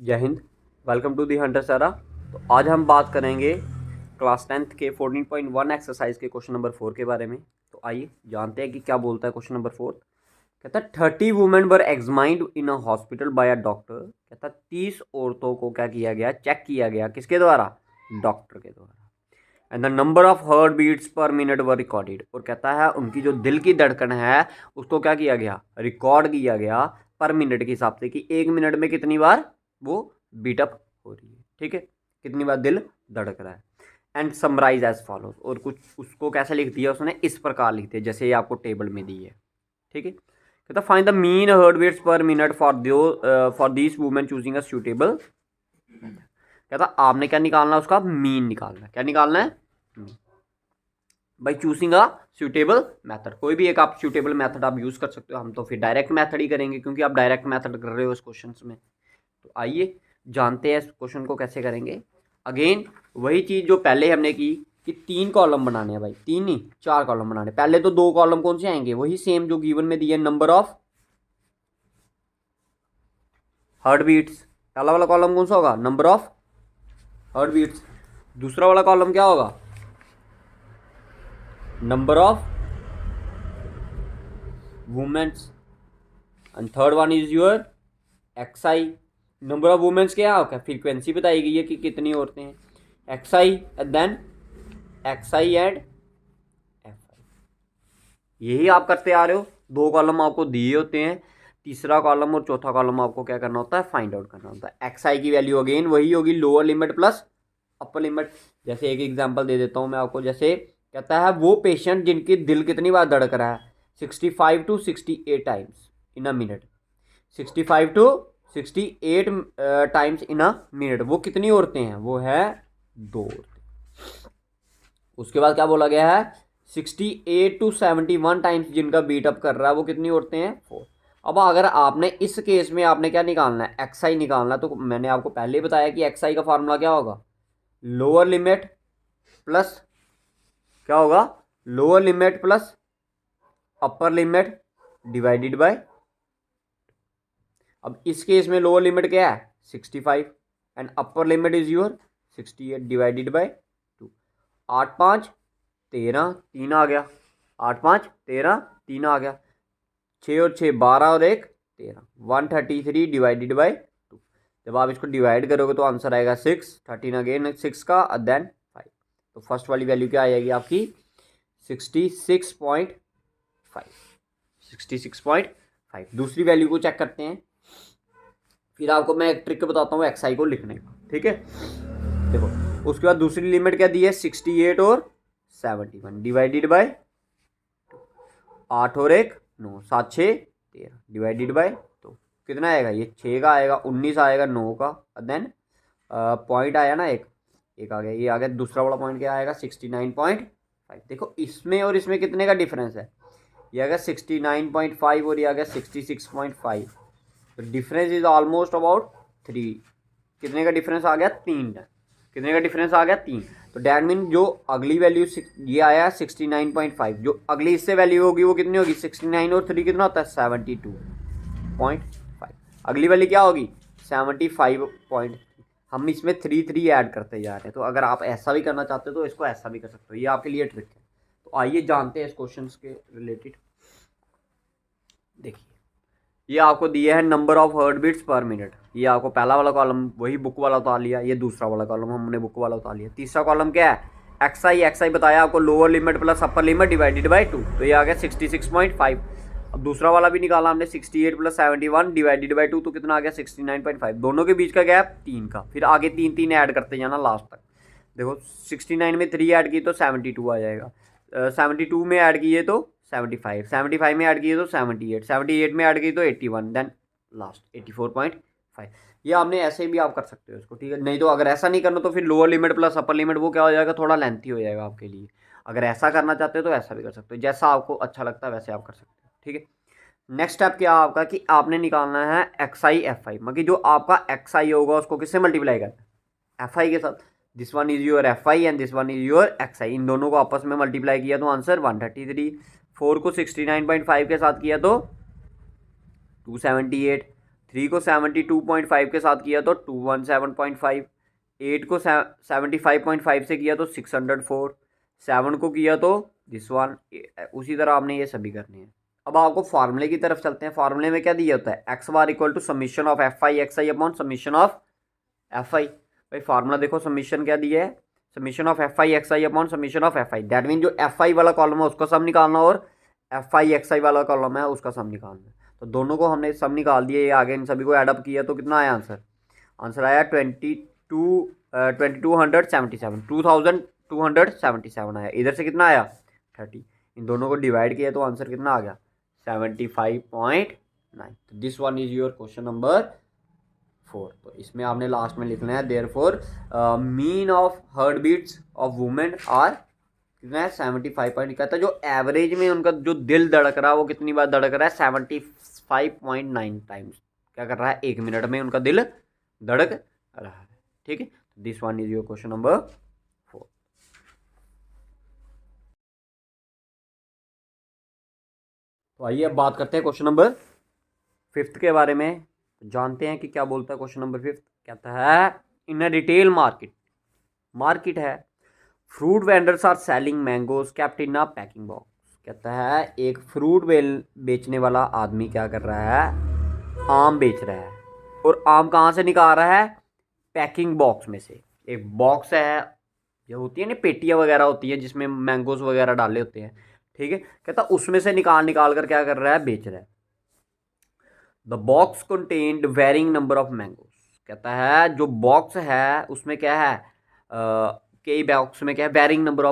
जय हिंद। Welcome to the hunter Sara. तो आज हम बात करेंगे क्लास 10th के 14.1 एक्सरसाइज के क्वेश्चन नंबर 4 के बारे में। तो आइए जानते हैं कि क्या बोलता है क्वेश्चन नंबर 4। कहता है 30 women were examined in a hospital by a doctor. कहता है 30 औरतों को क्या किया गया, चेक किया गया, किसके द्वारा? डॉक्टर के द्वारा। And the number of heart beats per minute were recorded. और कहता है उनकी जो दिल की धड़कन है उसको क्या किया गया, रिकॉर्ड किया गया पर मिनट के हिसाब से कि 1 मिनट में कितनी बार वो बीटअप हो रही है। ठीक है, कितनी बार दिल धड़क रहा है। And summarise as follows. और कुछ उसको कैसे लिख दिया उसने, इस प्रकार लिख दिया जैसे ये आपको टेबल में दी है। ठीक है, कहता find the mean heart beats per minute for this women choosing a suitable. कहता आपने क्या निकालना है, उसका मीन निकालना है। क्या निकालना है? By choosing a suitable method. कोई भी एक आप सूटेबल मेथड आप यूज कर सकते हो। हम तो फिर डायरेक्ट मेथड ही करेंगे क्योंकि आप डायरेक्ट मेथड कर रहे हो इस क्वेश्चन में। तो आइए जानते हैं इस क्वेश्चन को कैसे करेंगे। अगेन वही चीज जो पहले हमने की कि 3 कॉलम बनाने हैं भाई, 3 नहीं 4 कॉलम बनाने। पहले तो 2 कॉलम कौन से आएंगे, वही सेम जो गिवन में दिया, नंबर ऑफ हार्ट बीट्स। पहला वाला कॉलम कौन सा होगा, नंबर ऑफ हार्ट बीट्स। दूसरा वाला कॉलम क्या होगा, number of womens. And third one is your X I. Number of womens क्या होगा, फ्रीक्वेंसी बताई गई है कि कितनी औरतें हैं। X I and then X I and F I. यही आप करते आ रहे हो। 2 कॉलम आपको दिए होते हैं, तीसरा कॉलम और चौथा कॉलम आपको क्या करना होता है, फाइंड आउट करना होता है। एक्सआई की वैल्यू अगेन वही होगी, lower limit plus upper limit. जैसे एक एग्जांपल दे देता हूं मैं आपको। जैसे कहता है वो पेशेंट जिनकी दिल कितनी बार धड़क रहा है, 65 to 68 times in a minute. 65 to 68 times in a minute. वो कितनी औरतें हैं, वो है 2 औरतें। उसके बाद क्या बोला गया है, 68 टू 71 टाइम्स जिनका बीट अप कर रहा है वो कितनी औरतें हैं, 4। अब अगर आपने इस केस में आपने क्या निकालना है, एक्सआई निकालना है। तो मैंने आपको पहले ही बताया कि एक्सआई का फार्मूला क्या होगा, लोअर लिमिट प्लस क्या होगा, lower limit plus upper limit divided by. अब इस केस में लोअर लिमिट क्या है, 65 and upper limit is your 68 divided by 2। 8 5 13, 3 आ गया। 8 5 13, 3 आ गया। 6 और 6 12 और 1 13, 133 डिवाइडेड बाय 2। जब आप इसको डिवाइड करोगे तो आंसर आएगा 6। 13 अगेन 6 का देन 5। तो फर्स्ट वाली वैल्यू क्या आएगी आपकी, 66.5। 66.5। दूसरी वैल्यू को चेक करते हैं, फिर आपको मैं एक ट्रिक बताता हूँ एक्सआई को लिखने का। ठीक है, देखो उसके बाद दूसरी लिमिट क्या दी है, 68 और 71 डिवाइडेड बाय 8 और 1 9, 7 6 13 डिवाइडेड बाय 2। कितना आएगा, ये 6 का आएगा, 19 आएगा 9 का, देन पॉइंट आया ना एक आ गया, ये आ गया। दूसरा वाला पॉइंट क्या आएगा, 69.5। देखो इसमें और इसमें कितने का डिफरेंस है, ये आ गया 69.5 और ये आ गया 66.5। तो डिफरेंस इज ऑलमोस्ट अबाउट 3। कितने का डिफरेंस आ गया, 3। कितने का डिफरेंस आ गया, 3। तो डैट मीन जो अगली वैल्यू ये आया 69.5, जो अगली इससे वैल्यू होगी वो कितनी होगी, 69 और 3 कितना होता है, 72.5। अगली वाली क्या होगी, 75. हम इसमें 3 ऐड करते जा रहे हैं। तो अगर आप ऐसा भी करना चाहते हो तो इसको ऐसा भी कर सकते हो, ये आपके लिए ट्रिक है। तो आइए जानते हैं इस क्वेश्चन के रिलेटेड। देखिए ये आपको दिया है number of heart beats per minute. ये आपको पहला वाला कॉलम वही बुक वाला उतार लिया, ये दूसरा वाला कॉलम हमने बुक वाला उतार लिया। तीसरा कॉलम क्या है, एक्सआई बताया आपको, lower limit plus upper limit divided by 2। तो ये आ गया 66.5। अब दूसरा वाला भी निकाला हमने, 68 प्लस 71 डिवाइडेड बाय 2। तो कितना आ गया, 69.5। दोनों के बीच का गैप 3 का, फिर आगे 3 ऐड करते जाना लास्ट तक। देखो 69 में 3 ऐड किए तो 72 आ जाएगा, 72 में ऐड किए तो 75, 75 में ऐड किए तो 78, 78 में ऐड किए तो 81, देन लास्ट 84.5। ये आपने ऐसे भी आप कर सकते हो इसको। ठीक है, नहीं तो अगर ऐसा नहीं करना तो फिर lower limit plus upper limit वो क्या हो जाएगा, थोड़ा लेंथी हो जाएगा आपके लिए। अगर ऐसा करना चाहते हो तो ऐसा भी कर सकते हो, जैसा आपको अच्छा लगता है वैसे आप कर सकते हो। ठीक है, नेक्स्ट स्टेप क्या आपका कि आपने निकालना है एक्सआई एफआई। मतलब जो आपका एक्सआई होगा उसको किससे मल्टीप्लाई करना है, एफआई के साथ। This one is your FI and this one is your XI. इन दोनों को आपस में मल्टीप्लाई किया तो आंसर 133। 4 को 69.5 के साथ किया तो 278। 3 को 72.5 के साथ किया तो 217.5, 8 को 75.5 से किया तो 604, 7 को किया तो दिस वन। उसी तरह आपने ये सभी करने हैं। अब आपको फार्मूले की तरफ चलते हैं। फार्मूले में क्या दिया होता है, x bar equal to summation of f i x i upon summation of f i. भाई फार्मूला देखो, समीशन क्या दिया है, summation of f i x i upon summation of f i. That mean जो एफ आई वाला column है उसका सम निकालना और एफ आई एक्स आई वाला कॉलम है उसका सम निकालना। तो दोनों को हमने सम निकाल दिए, ये आगे इन सभी को एडअप किया तो कितना आया आंसर, आंसर आया 2277 आया। इधर से कितना आया 30, इन दोनों को डिवाइड किया तो आंसर कितना आ गया 75.9। तो this one is your question number 4। तो इसमें आपने लास्ट में लिखना है therefore mean of heart beats of women are कितना है 75 कहता है जो एवरेज में उनका जो दिल धड़क रहा है वो कितनी बार धड़क रहा है 75.9 टाइम्स क्या कर रहा है 1 मिनट में उनका दिल धड़क रहा है। ठीक है, this one is your question number 4। तो आइए अब बात करते हैं क्वेश्चन नंबर 5 के बारे में। जानते हैं कि क्या बोलता है क्वेश्चन नंबर 5। कहता है इन अ रिटेल मार्केट है, fruit vendors are selling mangoes kept in a packing box. कहता है एक फ्रूट बेचने वाला आदमी क्या कर रहा है, आम बेच रहा है और आम कहाँ से निकाल रहा है, पैकिंग बॉक्स में से। एक बॉक्स है जो होती है ना, पेटियाँ वगैरह होती है जिसमें मैंगोज वगैरह डाले होते हैं। ठीक है, कहता उसमें से निकाल कर क्या कर रहा है, बेच रहा है। The box contained varying number of mangoes. कहता है जो बॉक्स है उसमें क्या है, कई बॉक्स में क्या है, वेरिंग नंबर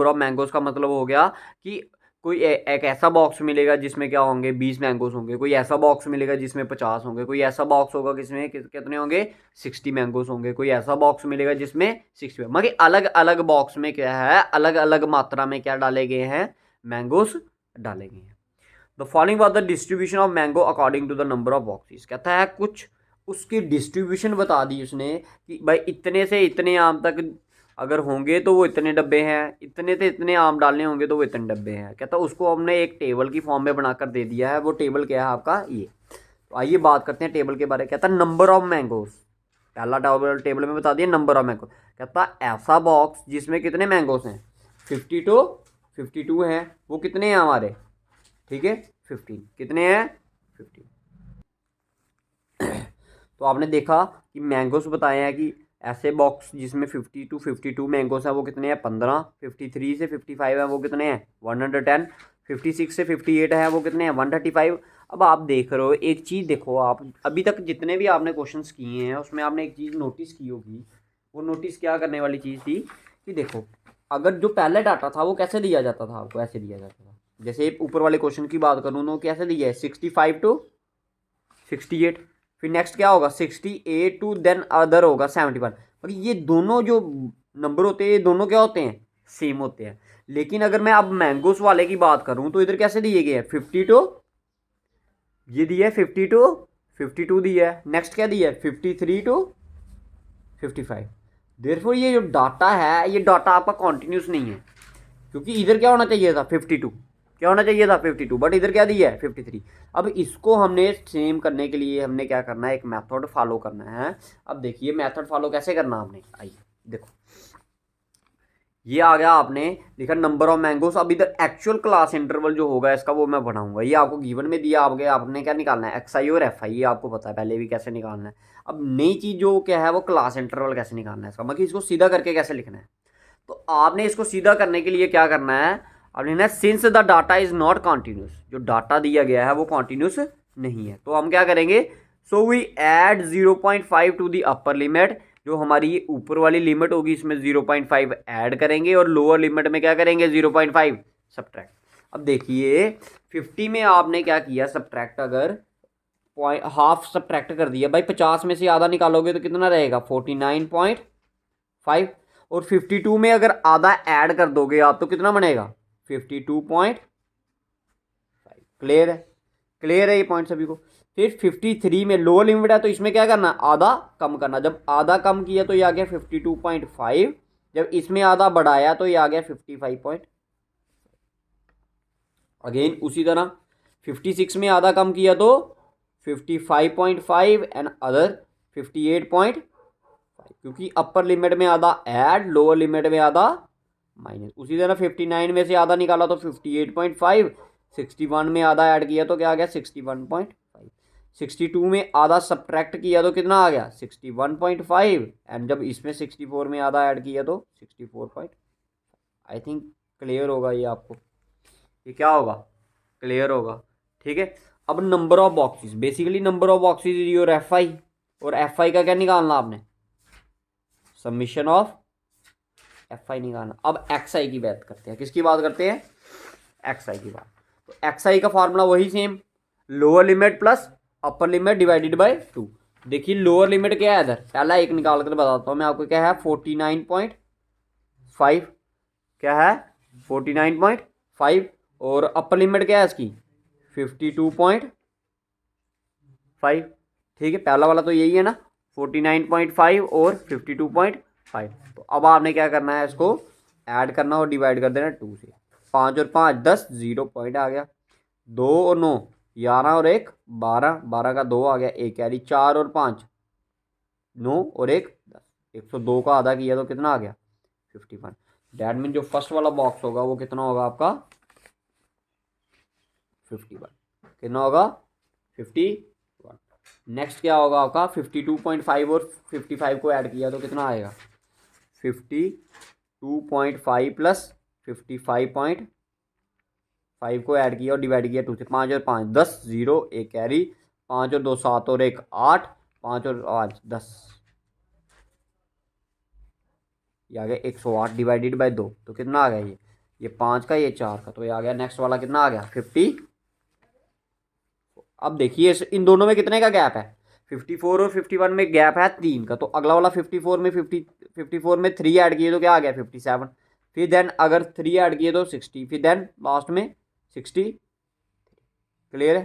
ऑफ मैंगोज का मतलब हो गया कि कोई एक ऐसा बॉक्स मिलेगा जिसमें क्या होंगे 20 मैंगोज होंगे, कोई ऐसा बॉक्स मिलेगा जिसमें 50 होंगे, कोई ऐसा बॉक्स होगा जिसमें कितने होंगे 60 मैंगोज होंगे, कोई ऐसा बॉक्स मिलेगा जिसमें 60। मगर अलग अलग बॉक्स में क्या है, अलग अलग मात्रा में क्या डाले गए हैं, मैंगोज डाले गए हैं। The following was the distribution of mango according to the number of boxes. कहता है कुछ उसकी डिस्ट्रीब्यूशन बता दी उसने कि भाई इतने से इतने आम तक अगर होंगे तो वो इतने डब्बे हैं, इतने से इतने आम डालने होंगे तो वो इतने डब्बे हैं। कहता है उसको हमने एक टेबल की फॉर्म में बनाकर दे दिया है। वो टेबल क्या है आपका ये। तो आइए बात करते हैं टेबल के बारे में। कहता है नंबर ऑफ मैंगोज, पहला टेबल में बता दिया नंबर ऑफ मैंगो। कहता ऐसा बॉक्स जिसमें कितने मैंगोज हैं 52 हैं, वो कितने हैं हमारे, ठीक है 15, कितने हैं 15। तो आपने देखा कि मैंगोस बताए हैं कि ऐसे बॉक्स जिसमें 52 मैंगोस हैं वो कितने हैं 15, 53 से 55 है वो कितने हैं 110, 56 से 58 है वो कितने हैं 135। अब आप देख रहे हो एक चीज़, देखो आप अभी तक जितने भी आपने क्वेश्चंस किए हैं उसमें आपने एक चीज़ नोटिस की होगी। वो नोटिस क्या करने वाली चीज़ थी कि देखो अगर जो पहले डाटा था वो कैसे दिया जाता था, आपको ऐसे दिया जाता था। जैसे ऊपर वाले क्वेश्चन की बात करूँ तो कैसे दिया है 65 to 68, फिर नेक्स्ट क्या होगा 68 टू देन अदर होगा 71। पर ये दोनों जो नंबर होते हैं ये दोनों क्या होते हैं, सेम होते हैं। लेकिन अगर मैं अब मैंगोस वाले की बात करूं तो इधर कैसे दिए गए हैं 52, ये दिया है 52 दिया है। नेक्स्ट क्या दिया है 53 to 55। देयरफॉर ये जो डाटा है ये डाटा आपका कॉन्टिन्यूस नहीं है, क्योंकि इधर क्या होना चाहिए था 52, क्या होना चाहिए था 52, बट इधर क्या दिया है 53। अब इसको हमने सेम करने के लिए हमने क्या करना है, एक मेथड फॉलो करना है। अब देखिए मेथड फॉलो कैसे करना आपने, आइए देखो ये आ गया, आपने लिखा नंबर ऑफ मैंगोस। अब इधर एक्चुअल क्लास इंटरवल जो होगा इसका वो मैं बढ़ाऊंगा। ये आपको गिवन में दिया, आपने क्या निकालना है एक्स आई और एफ आई, ये आपको पता है पहले भी कैसे निकालना है। अब नई चीज़ जो क्या है वो क्लास इंटरवल कैसे निकालना है इसका, मतलब इसको सीधा करके कैसे लिखना है। तो आपने इसको सीधा करने के लिए क्या करना है, आपने ना since the data is not continuous, जो डाटा दिया गया है वो कॉन्टिन्यूस नहीं है, तो हम क्या करेंगे, so we add 0.5 to the upper limit. जो हमारी ये ऊपर वाली लिमिट होगी इसमें 0.5 ऐड करेंगे और लोअर लिमिट में क्या करेंगे 0.5 सब्ट्रैक्ट। अब देखिए 50 में आपने क्या किया सब्ट्रैक्ट, अगर हाफ सब्ट्रैक्ट कर दिया भाई, 50 में से आधा निकालोगे तो कितना रहेगा 49.5, और 52 में अगर आधा ऐड कर दोगे आप तो कितना बनेगा 52.5। क्लियर है, क्लियर है ये पॉइंट सभी को। फिर 53 में लोअर लिमिट है तो इसमें क्या करना, आधा कम करना। जब आधा कम किया तो ये आ गया 52.5, जब इसमें आधा बढ़ाया तो ये आ गया 55। अगेन उसी तरह 56 में आधा कम किया तो 55.5 एंड अदर 58.5, क्योंकि अपर लिमिट में आधा ऐड, लोअर लिमिट में आधा माइनस। उसी तरह 59 में से आधा निकाला तो 58.5, 61 में आधा ऐड किया तो क्या आ गया 61.5, 62 में आधा सब्ट्रैक्ट किया तो कितना आ गया 61.5, एंड जब इसमें 64 में आधा ऐड किया तो 64. आई थिंक क्लियर होगा ये आपको, ये क्या होगा, क्लियर होगा, ठीक है। अब number of boxes, basically number of boxes is your F I, और एफ आई का क्या निकालना आपने, समीशन ऑफ एफ आई निकालना। अब एक्स आई की बात करते हैं, किसकी बात करते हैं, एक्स आई की बात। तो एक्स आई का फॉर्मूला वही same, lower limit plus upper limit divided by 2। देखिए लोअर लिमिट क्या है, इधर पहला एक निकाल कर बताता हूँ मैं आपको, क्या है 49.5, क्या है 49.5, और अपर लिमिट क्या है इसकी 52.5, ठीक है। पहला वाला तो यही है ना, 49.5 और 52.5। तो अब आपने क्या करना है, इसको ऐड करना और डिवाइड कर देना 2 से। 5 और 5 10, 0 पॉइंट आ गया। 2 और 9 11 और 1 12, 12 का 2 आ गया, 1 कैरी। 4 और 5 9 और 1 10, 102 का आधा किया तो कितना आ गया 51। डैट मीन जो फर्स्ट वाला बॉक्स होगा वो कितना होगा आपका 51, कितना होगा 51। नेक्स्ट क्या होगा आपका 52.5 और 55 को ऐड किया तो कितना आएगा 52.5 प्लस 55.5 को ऐड किया और डिवाइड किया 2 से। 5 और 5 10, 0 1 कैरी। 5 और 2 7 और 1 8, 5 और 5 10, ये आ गया 108 डिवाइडेड बाय 2 तो कितना आ गया ये 5 का, ये 4 का, तो ये आ गया। नेक्स्ट वाला कितना आ गया 50। अब देखिए इन दोनों में कितने का गैप है, 54 और 51 में गैप है 3 का, तो अगला वाला 54 में 3 ऐड किए तो क्या आ गया 57, फिर देन अगर 3 ऐड किए तो 60, फिर देन लास्ट में 60। क्लियर है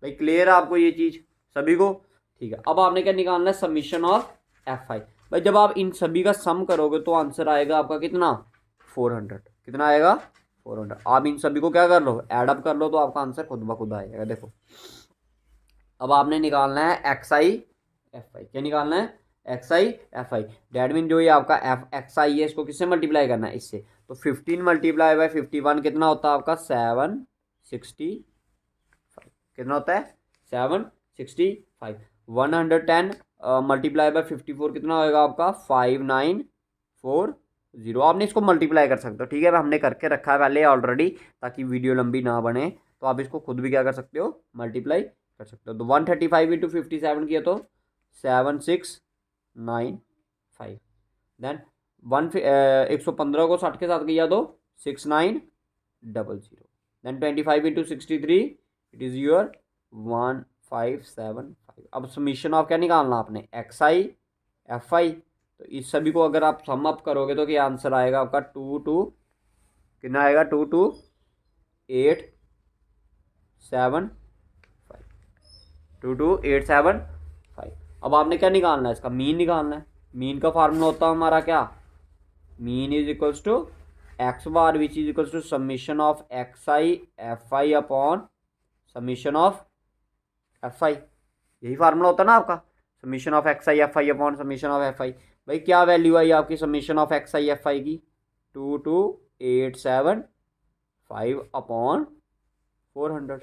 भाई, क्लियर है आपको ये चीज़ सभी को, ठीक है। अब आपने क्या निकालना है, समीशन ऑफ एफ आई। भाई जब आप इन सभी का सम करोगे तो आंसर आएगा आपका कितना 400, कितना आएगा 400। आप इन सभी को क्या कर लो, ऐड अप कर लो, तो आपका आंसर खुद ब खुद आएगा। देखो अब आपने निकालना है एक्स आई एफ आई, क्या निकालना है x i f I. That mean जो ये आपका एफ एक्स आई है इसको किससे मल्टीप्लाई करना है, इससे। तो 15 मल्टीप्लाई बाय 51 कितना होता है आपका 765, कितना होता है 765। 110 मल्टीप्लाई बाय 54 कितना होएगा आपका 5940। आपने इसको मल्टीप्लाई कर सकते हो, ठीक है। हमने करके रखा है पहले ऑलरेडी, ताकि वीडियो लंबी ना बने, तो आप इसको खुद भी क्या कर सकते हो, मल्टीप्लाई कर सकते हो। तो 135 इंटू 57 किया तो 7695। देन 115 को 60 के साथ किया तो 6900। Then 25 into 63 it is your 1575। अब समीशन ऑफ क्या निकालना आपने, एक्स आई एफ आई। तो इस सभी को अगर आप सम अप करोगे तो क्या आंसर आएगा आपका 22, कितना आएगा 22875, 22875। अब आपने क्या निकालना है, इसका मीन निकालना है। मीन का फार्मूला होता है हमारा क्या, mean is equals to x bar which is equals to summation of x i f i upon summation of f i. यही फार्मूला होता है ना आपका, summation of x i f i upon summation of f i. भाई क्या value आई आपकी summation of x i f i की 22875 अपॉन 400,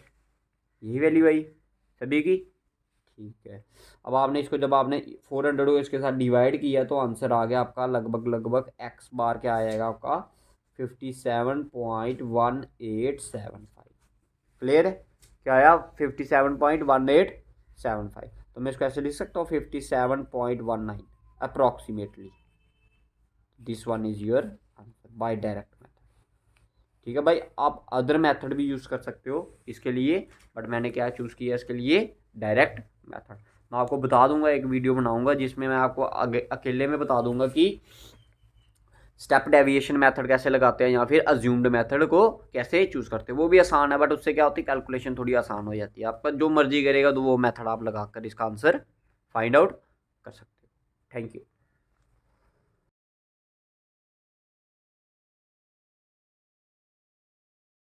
यही वैल्यू आई सभी की, ठीक है। अब आपने इसको जब आपने 400 को इसके साथ डिवाइड किया तो आंसर आ गया आपका लगभग एक्स बार क्या आएगा आपका 57.1875। क्लियर है, क्या आया 57.1875। तो मैं इसको ऐसे लिख सकता हूँ 57.19 approximately. This one is your answer by direct method, ठीक है भाई। आप अदर मेथड भी यूज़ कर सकते हो इसके लिए, बट मैंने क्या चूज़ किया इसके लिए, डायरेक्ट मेथड। मैं आपको बता दूंगा, एक वीडियो बनाऊंगा जिसमें मैं आपको अकेले में बता दूंगा कि स्टेप डेविएशन मेथड कैसे लगाते हैं या फिर अज्यूम्ड मेथड को कैसे चूज़ करते हैं। वो भी आसान है, बट उससे क्या होती है कैलकुलेशन थोड़ी आसान हो जाती है। आपका जो मर्जी करेगा तो वो मेथड आप लगा कर इसका आंसर फाइंड आउट कर सकते हो। Thank you.